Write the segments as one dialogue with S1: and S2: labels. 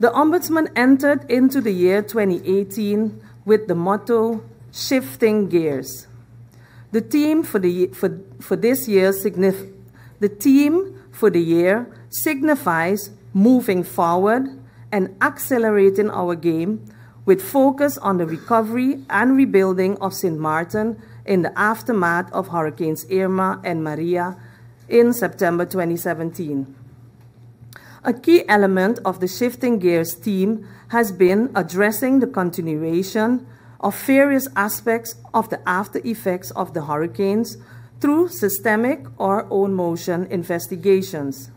S1: The Ombudsman entered into the year 2018 with the motto, Shifting Gears. The theme for this year signifies moving forward and accelerating our game with focus on the recovery and rebuilding of St. Martin in the aftermath of Hurricanes Irma and Maria in September 2017. A key element of the Shifting Gears theme has been addressing the continuation of various aspects of the after effects of the hurricanes through systemic or own motion investigations.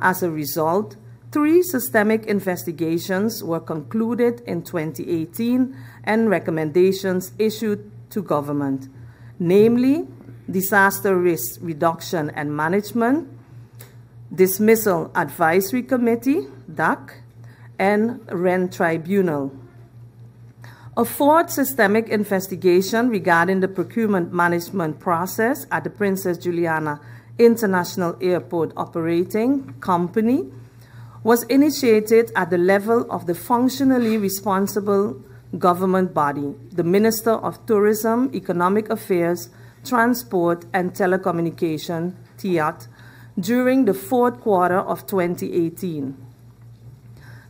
S1: As a result, 3 systemic investigations were concluded in 2018 and recommendations issued to government, namely Disaster Risk Reduction and Management, Dismissal Advisory Committee, DAC, and Rent Tribunal. A 4th systemic investigation regarding the procurement management process at the Princess Juliana International Airport Operating Company was initiated at the level of the functionally responsible government body, the Minister of Tourism, Economic Affairs, Transport and Telecommunication, TIAT, during the 4th quarter of 2018.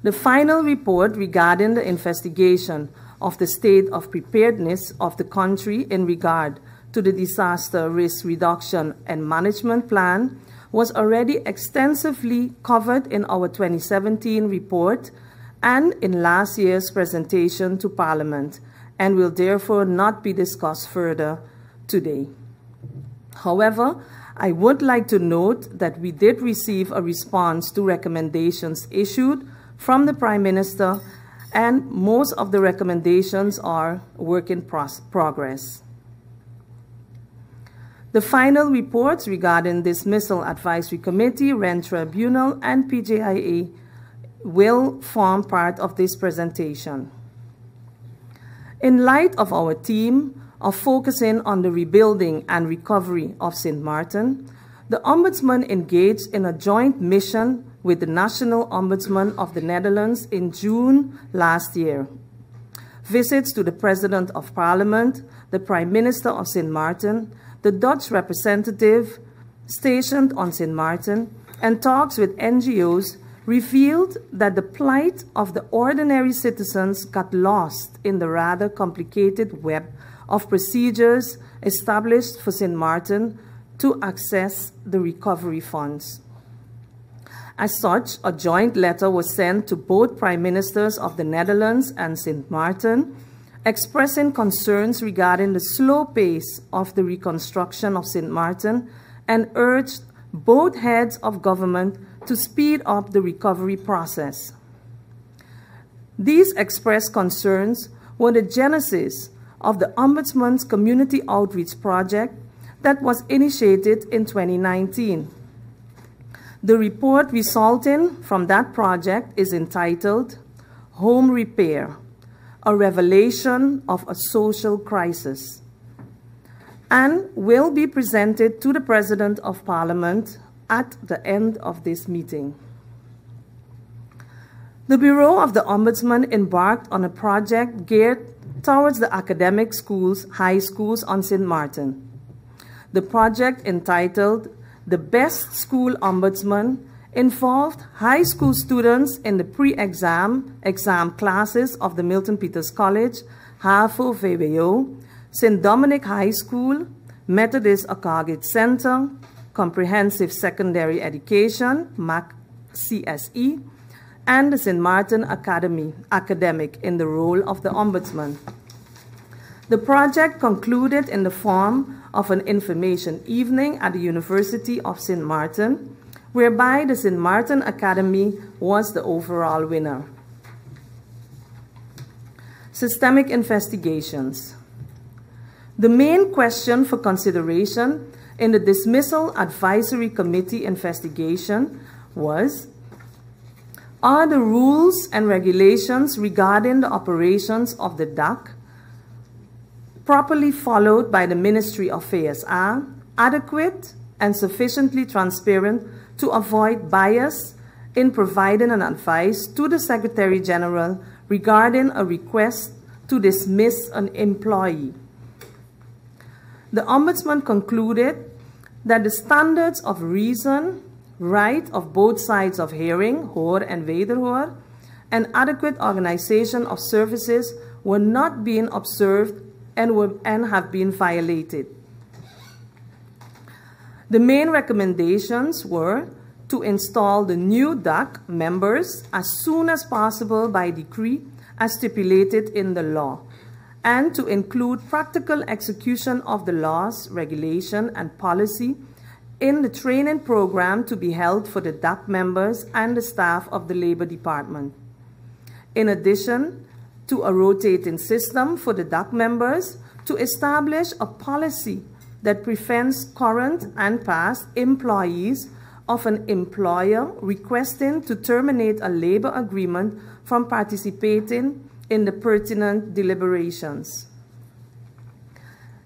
S1: The final report regarding the investigation of the state of preparedness of the country in regard to the Disaster Risk Reduction and Management Plan was already extensively covered in our 2017 report and in last year's presentation to Parliament, and will therefore not be discussed further today. However, I would like to note that we did receive a response to recommendations issued from the Prime Minister, and most of the recommendations are work in progress. The final reports regarding Dismissal Advisory Committee, Rent Tribunal, and PJIA will form part of this presentation. In light of our theme of focusing on the rebuilding and recovery of St. Martin, the Ombudsman engaged in a joint mission with the National Ombudsman of the Netherlands in June last year. Visits to the President of Parliament, the Prime Minister of St. Martin, the Dutch representative stationed on St. Martin, and talks with NGOs revealed that the plight of the ordinary citizens got lost in the rather complicated web of procedures established for St. Martin to access the recovery funds. As such, a joint letter was sent to both Prime Ministers of the Netherlands and St. Martin, expressing concerns regarding the slow pace of the reconstruction of St. Martin, and urged both heads of government to speed up the recovery process. These expressed concerns were the genesis of the Ombudsman's community outreach project that was initiated in 2019. The report resulting from that project is entitled Home Repair, a Revelation of a Social Crisis, and will be presented to the President of Parliament at the end of this meeting. The Bureau of the Ombudsman embarked on a project geared towards the academic schools, high schools on St. Martin. The project, entitled The Best School Ombudsman, involved high school students in the exam classes of the Milton Peters College, HAVO VWO, St. Dominic High School, Methodist Akagit Center, Comprehensive Secondary Education, MAC CSE, and the St. Martin Academic in the role of the Ombudsman. The project concluded in the form of an information evening at the University of St. Martin, whereby the St. Martin Academy was the overall winner. Systemic investigations. The main question for consideration in the Dismissal Advisory Committee investigation was, are the rules and regulations regarding the operations of the DAC properly followed by the Ministry of ASR, adequate and sufficiently transparent to avoid bias in providing an advice to the Secretary General regarding a request to dismiss an employee. The Ombudsman concluded that the standards of reason, right of both sides of hearing, hoor and wederhoor, and adequate organization of services were not being observed and have been violated. The main recommendations were to install the new DAC members as soon as possible by decree as stipulated in the law, and to include practical execution of the laws, regulation, and policy in the training program to be held for the DAC members and the staff of the Labor Department. In addition to a rotating system for the DAC members, to establish a policy that prevents current and past employees of an employer requesting to terminate a labor agreement from participating in the pertinent deliberations.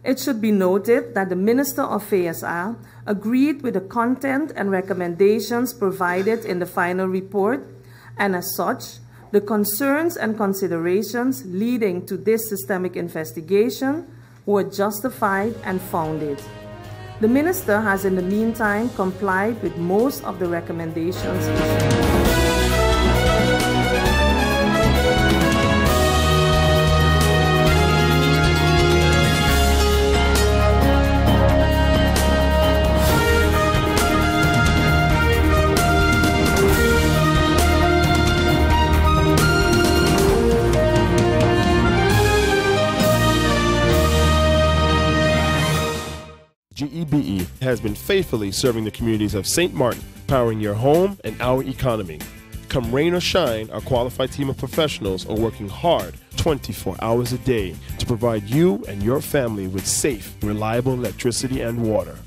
S1: It should be noted that the Minister of FASR agreed with the content and recommendations provided in the final report, and as such, the concerns and considerations leading to this systemic investigation were justified and founded. The Minister has in the meantime complied with most of the recommendations issued.
S2: GEBE has been faithfully serving the communities of St. Martin, powering your home and our economy. Come rain or shine, our qualified team of professionals are working hard 24 hours a day to provide you and your family with safe, reliable electricity and water.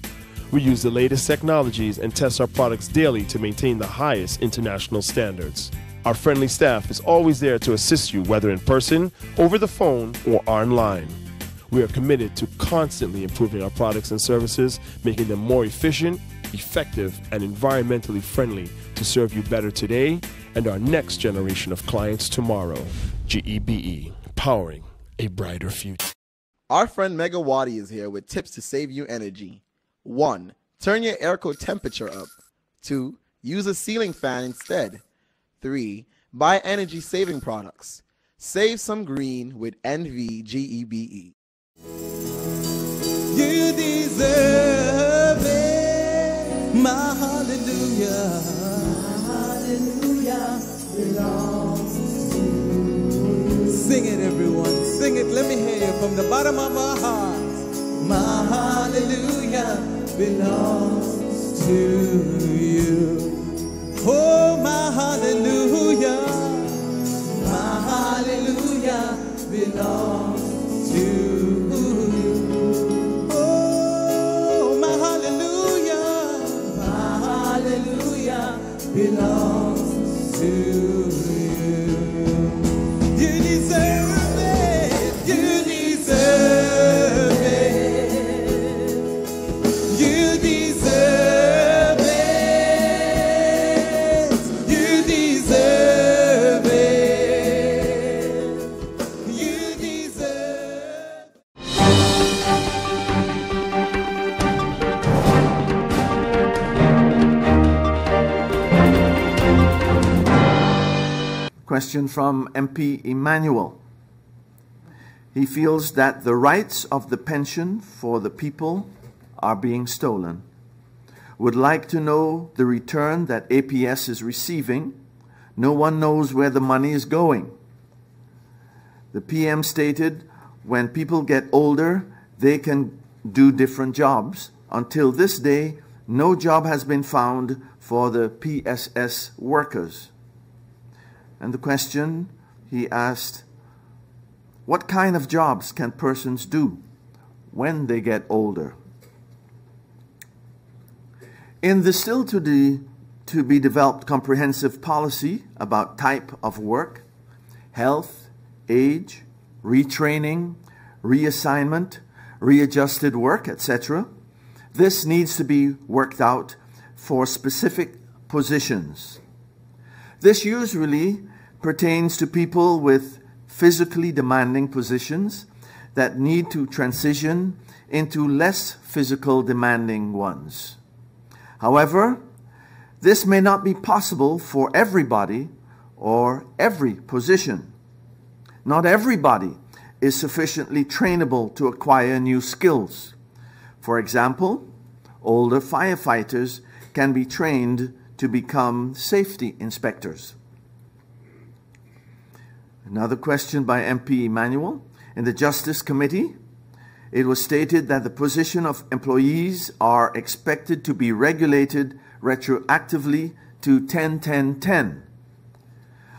S2: We use the latest technologies and test our products daily to maintain the highest international standards. Our friendly staff is always there to assist you, whether in person, over the phone, or online. We are committed to constantly improving our products and services, making them more efficient, effective, and environmentally friendly to serve you better today and our next generation of clients tomorrow. GEBE, powering a brighter future.
S3: Our friend Megawati is here with tips to save you energy. 1. Turn your airco temperature up. 2. Use a ceiling fan instead. 3. Buy energy-saving products. Save some green with NVGEBE.
S4: You deserve it, my hallelujah. My hallelujah belongs to you. Sing it, everyone. Sing it. Let me hear you from the bottom of our hearts. My hallelujah belongs to you. Oh, my hallelujah. My hallelujah belongs to you. Belongs to you. You deserve it. You deserve it. You deserve it. You deserve it. You deserve.
S5: Question from MP Emmanuel. He feels that the rights of the pension for the people are being stolen. Would like to know the return that APS is receiving. No one knows where the money is going. The PM stated when people get older, they can do different jobs. Until this day, no job has been found for the PSS workers. And the question he asked, what kind of jobs can persons do when they get older? In the still to be developed comprehensive policy about type of work, health, age, retraining, reassignment, readjusted work, etc., this needs to be worked out for specific positions. This usually pertains to people with physically demanding positions that need to transition into less physical demanding ones. However, this may not be possible for everybody or every position. Not everybody is sufficiently trainable to acquire new skills. For example, older firefighters can be trained to become safety inspectors. Another question by MP Emanuel. In the Justice Committee, it was stated that the position of employees are expected to be regulated retroactively to 10-10-10.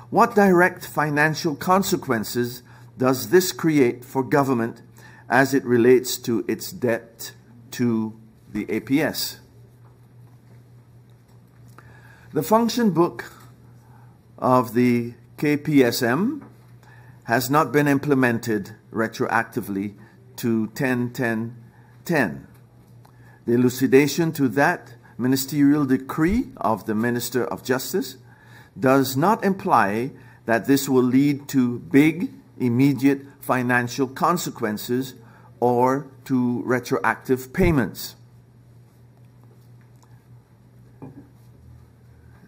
S5: What direct financial consequences does this create for government as it relates to its debt to the APS? The function book of the KPSM has not been implemented retroactively to 10-10-10. The elucidation to that ministerial decree of the Minister of Justice does not imply that this will lead to big, immediate financial consequences or to retroactive payments.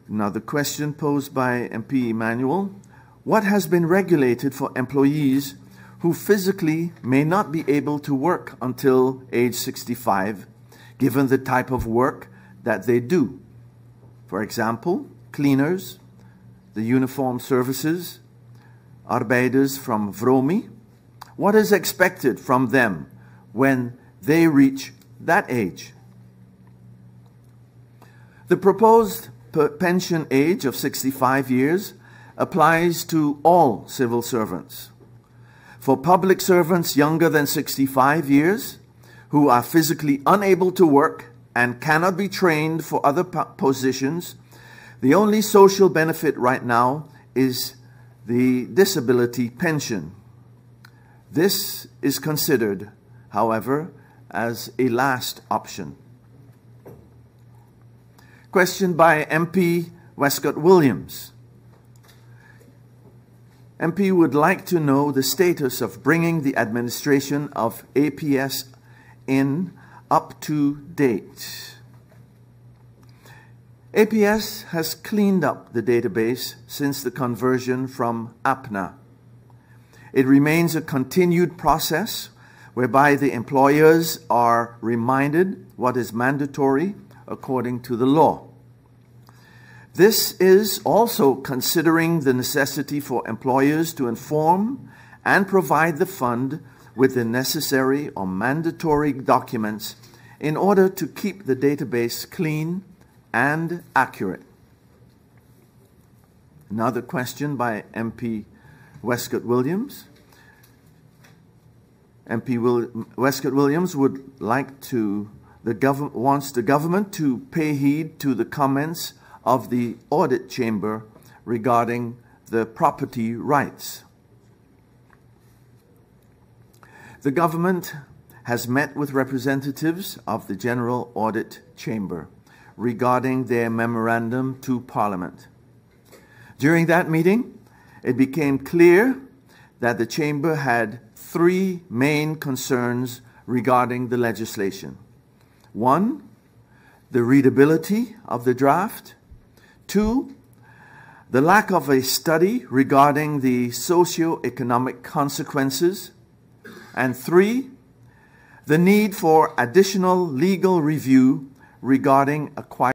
S5: Another question posed by MP Emanuel. What has been regulated for employees who physically may not be able to work until age 65, given the type of work that they do? For example, cleaners, the uniformed services, arbeiders from Vromi. What is expected from them when they reach that age? The proposed pension age of 65 years applies to all civil servants. For public servants younger than 65 years who are physically unable to work and cannot be trained for other positions, the only social benefit right now is the disability pension. This is considered, however, as a last option. Question by MP Westcott Williams. MP would like to know the status of bringing the administration of APS in up to date. APS has cleaned up the database since the conversion from APNA. It remains a continued process whereby the employers are reminded what is mandatory according to the law. This is also considering the necessity for employers to inform and provide the fund with the necessary or mandatory documents in order to keep the database clean and accurate. Another question by MP Westcott Williams. Westcott Williams would like to, wants the government to pay heed to the comments of the audit chamber regarding the property rights. The government has met with representatives of the General Audit Chamber regarding their memorandum to Parliament. During that meeting, it became clear that the Chamber had three main concerns regarding the legislation. One, the readability of the draft. Two, the lack of a study regarding the socio-economic consequences. And three, the need for additional legal review regarding acquired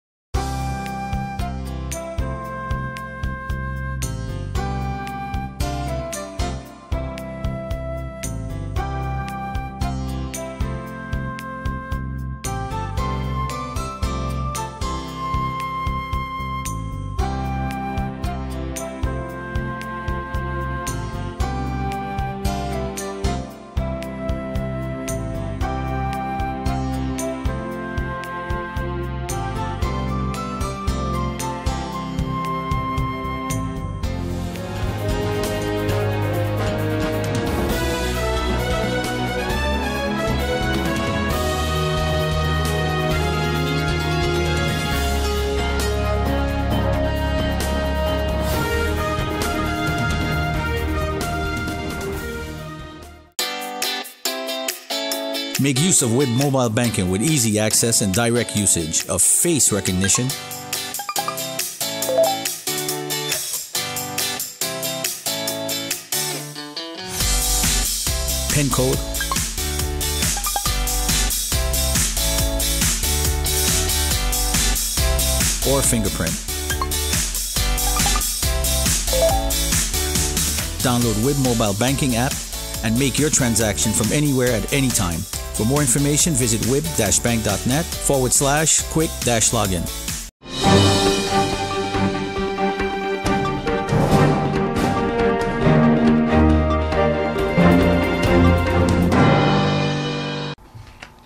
S6: Make use of WIB mobile banking with easy access and direct usage of face recognition, PIN code, or fingerprint. Download WIB mobile banking app and make your transaction from anywhere at any time. For more information, visit wib-bank.net/quick-login.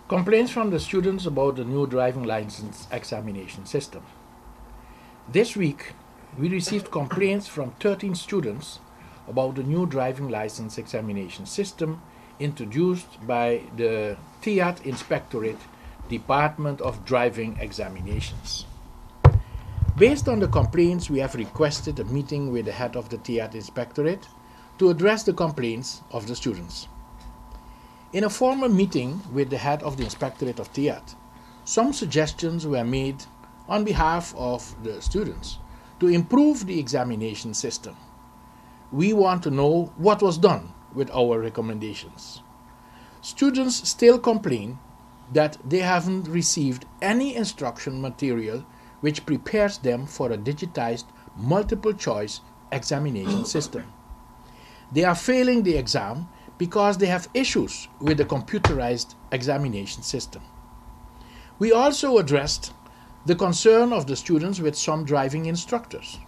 S7: Complaints from the students about the new driving license examination system. This week, we received complaints from 13 students about the new driving license examination system introduced by the TIAT Inspectorate, Department of Driving Examinations. Based on the complaints, we have requested a meeting with the head of the TIAT Inspectorate to address the complaints of the students. In a formal meeting with the head of the Inspectorate of TIAT, some suggestions were made on behalf of the students to improve the examination system. We want to know what was done with our recommendations. Students still complain that they haven't received any instruction material which prepares them for a digitized multiple choice examination system. They are failing the exam because they have issues with the computerized examination system. We also addressed the concern of the students with some driving instructors.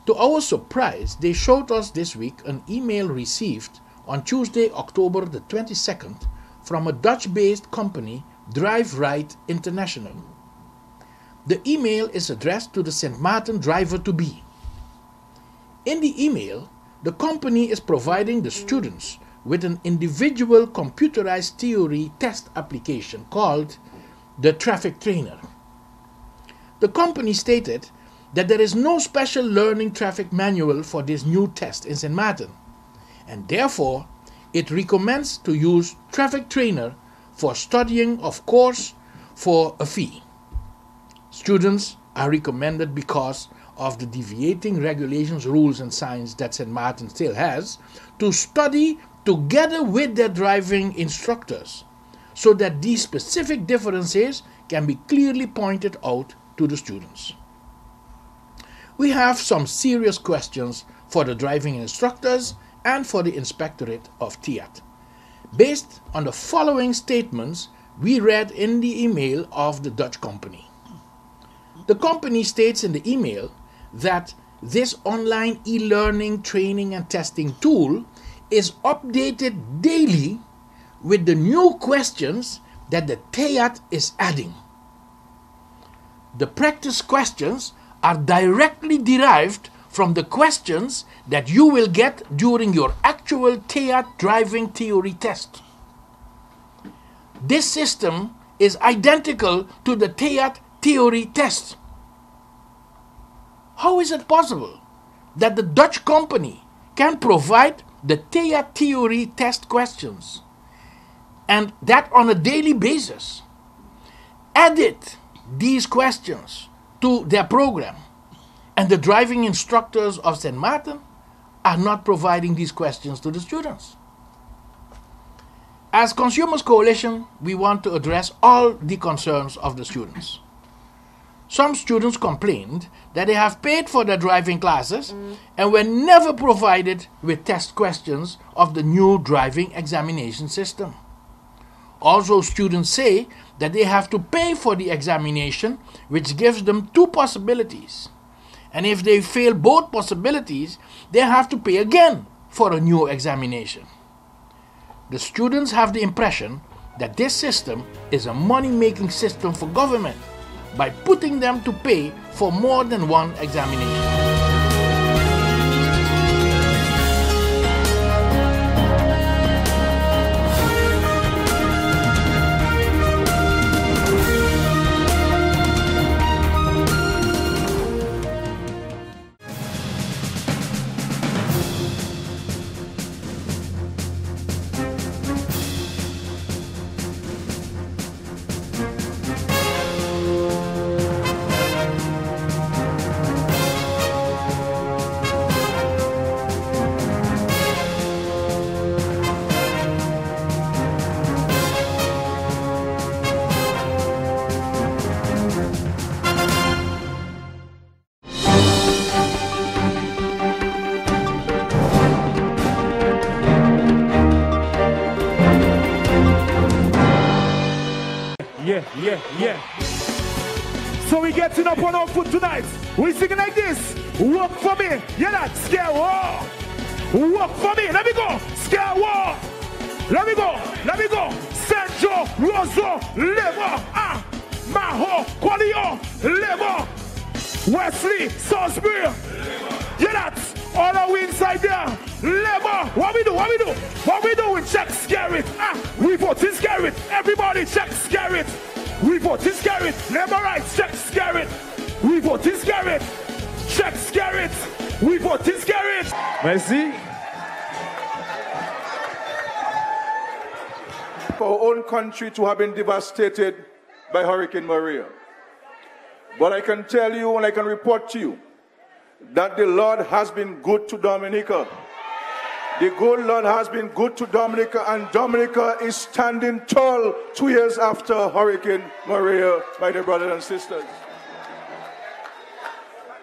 S7: To our surprise, they showed us this week an email received on Tuesday, October the 22nd, from a Dutch-based company, Drive Right International. The email is addressed to the St. Maarten driver-to-be. In the email, the company is providing the students with an individual computerized theory test application called the Traffic Trainer. The company stated that there is no special learning traffic manual for this new test in St. Maarten, and therefore it recommends to use Traffic Trainer for studying of course for a fee. Students are recommended because of the deviating regulations, rules and signs that St. Maarten still has to study together with their driving instructors so that these specific differences can be clearly pointed out to the students. We have some serious questions for the driving instructors and for the Inspectorate of TIAT. Based on the following statements we read in the email of the Dutch company. The company states in the email that this online e-learning training and testing tool is updated daily with the new questions that the TIAT is adding. The practice questions are directly derived from the questions that you will get during your actual TIAT driving theory test. This system is identical to the TIAT theory test. How is it possible that the Dutch company can provide the TIAT theory test questions and that on a daily basis, edit these questions to their program, and the driving instructors of St. Maarten are not providing these questions to the students? As Consumers Coalition, we want to address all the concerns of the students. Some students complained that they have paid for their driving classes and were never provided with test questions of the new driving examination system. Also, students say that they have to pay for the examination, which gives them two possibilities. And if they fail both possibilities, they have to pay again for a new examination. The students have the impression that this system is a money-making system for government by putting them to pay for more than one examination.
S8: yeah. So we getting up on our foot tonight. We singing like this. Work for me. You're not scared. Whoa. Work for me. Let me go. Scared. Whoa. Let me go. Let me go. Sancho, Rosso, Lever, Maho, Qualio, Lever, Wesley, Salisbury. You're not. All are we inside there. Lever. What we do? What we do? What we do? We check Scarrett. We vote in Scarrett. Everybody check Scarrett. We vote in Scarrett. Labor rights, check Scarrett. We vote in Scarrett. Check Scarrett. We vote in Scarrett.
S9: Merci. For our own country to have been devastated by Hurricane Maria. But I can tell you and I can report to you that the Lord has been good to Dominica. The good Lord has been good to Dominica, and Dominica is standing tall 2 years after Hurricane Maria, my dear brothers and sisters.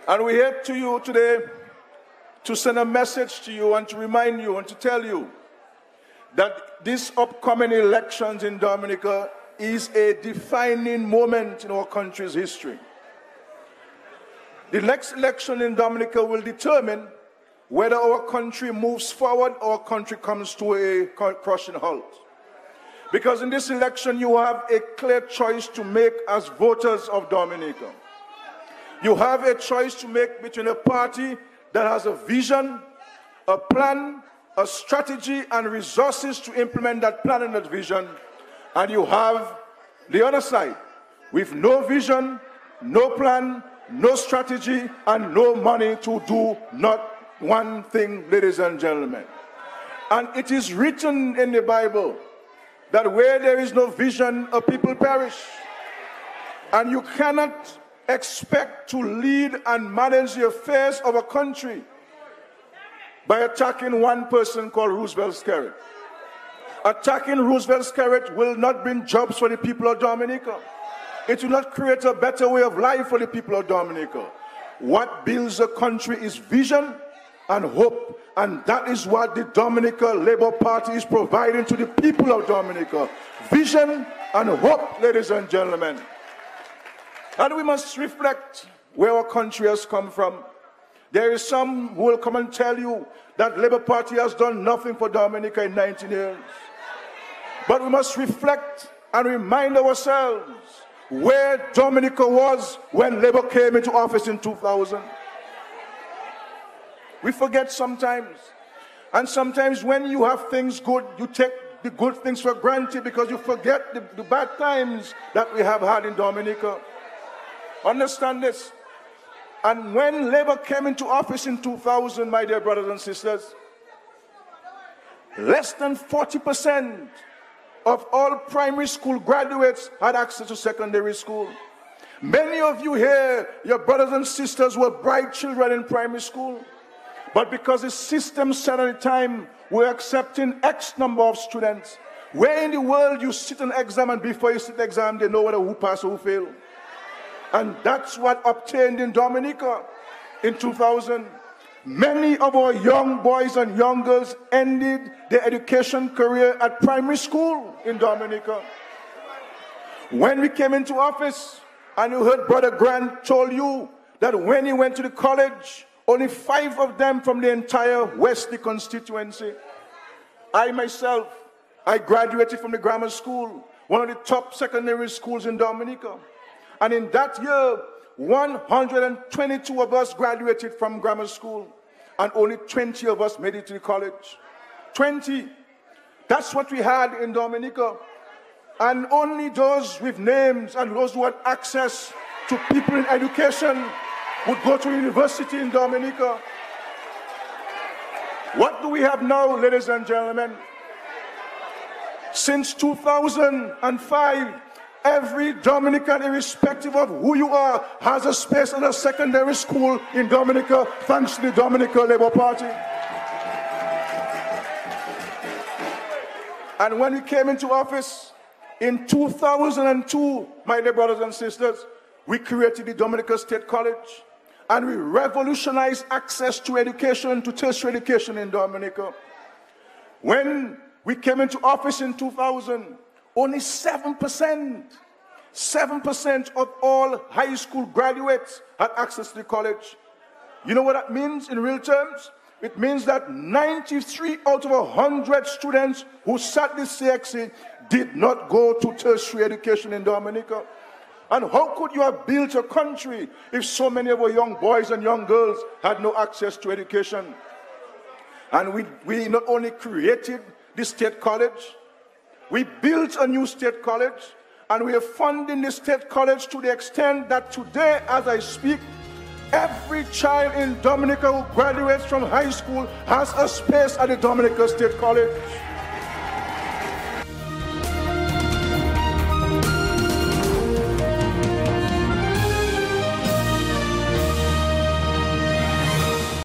S9: And we're here to you today to send a message to you and to remind you and to tell you that this upcoming elections in Dominica is a defining moment in our country's history. The next election in Dominica will determine whether our country moves forward or our country comes to a crushing halt. Because in this election, you have a clear choice to make as voters of Dominica. You have a choice to make between a party that has a vision, a plan, a strategy, and resources to implement that plan and that vision. And you have the other side with no vision, no plan, no strategy, and no money to do not one thing, ladies and gentlemen. And it is written in the Bible that where there is no vision, a people perish. And you cannot expect to lead and manage the affairs of a country by attacking one person called Roosevelt Scarrett. Attacking Roosevelt Scarrett will not bring jobs for the people of Dominica. It will not create a better way of life for the people of Dominica. What builds a country is vision and hope, and that is what the Dominica Labour Party is providing to the people of Dominica. Vision and hope, ladies and gentlemen. And we must reflect where our country has come from. There is some who will come and tell you that Labour Party has done nothing for Dominica in 19 years. But we must reflect and remind ourselves where Dominica was when Labour came into office in 2000. We forget sometimes. And sometimes when you have things good, you take the good things for granted because you forget the bad times that we have had in Dominica. Understand this. And when Labour came into office in 2000, my dear brothers and sisters, less than 40% of all primary school graduates had access to secondary school. Many of you here, your brothers and sisters were bright children in primary school. But because the system said at the time, we're accepting X number of students. Where in the world you sit an exam and before you sit the exam, they know whether who pass or who fail. And that's what obtained in Dominica in 2000. Many of our young boys and young girls ended their education career at primary school in Dominica. When we came into office, and you heard Brother Grant told you that when he went to the college, only 5 of them from the entire Wesley constituency. I myself, I graduated from the grammar school, one of the top secondary schools in Dominica. And in that year, 122 of us graduated from grammar school, and only 20 of us made it to the college. 20. That's what we had in Dominica. And only those with names and those who had access to people in education would go to university in Dominica. What do we have now, ladies and gentlemen? Since 2005, every Dominican, irrespective of who you are, has a space in a secondary school in Dominica, thanks to the Dominica Labour Party. And when we came into office in 2002, my dear brothers and sisters, we created the Dominica State College. And we revolutionized access to education, to tertiary education in Dominica. When we came into office in 2000, only 7% 7% of all high school graduates had access to the college. You know what that means in real terms? It means that 93 out of 100 students who sat this CXC did not go to tertiary education in Dominica. And how could you have built a country if so many of our young boys and young girls had no access to education? And we not only created the state college, we built a new state college, and we are funding the state college to the extent that today, as I speak, every child in Dominica who graduates from high school has a space at the Dominica State College.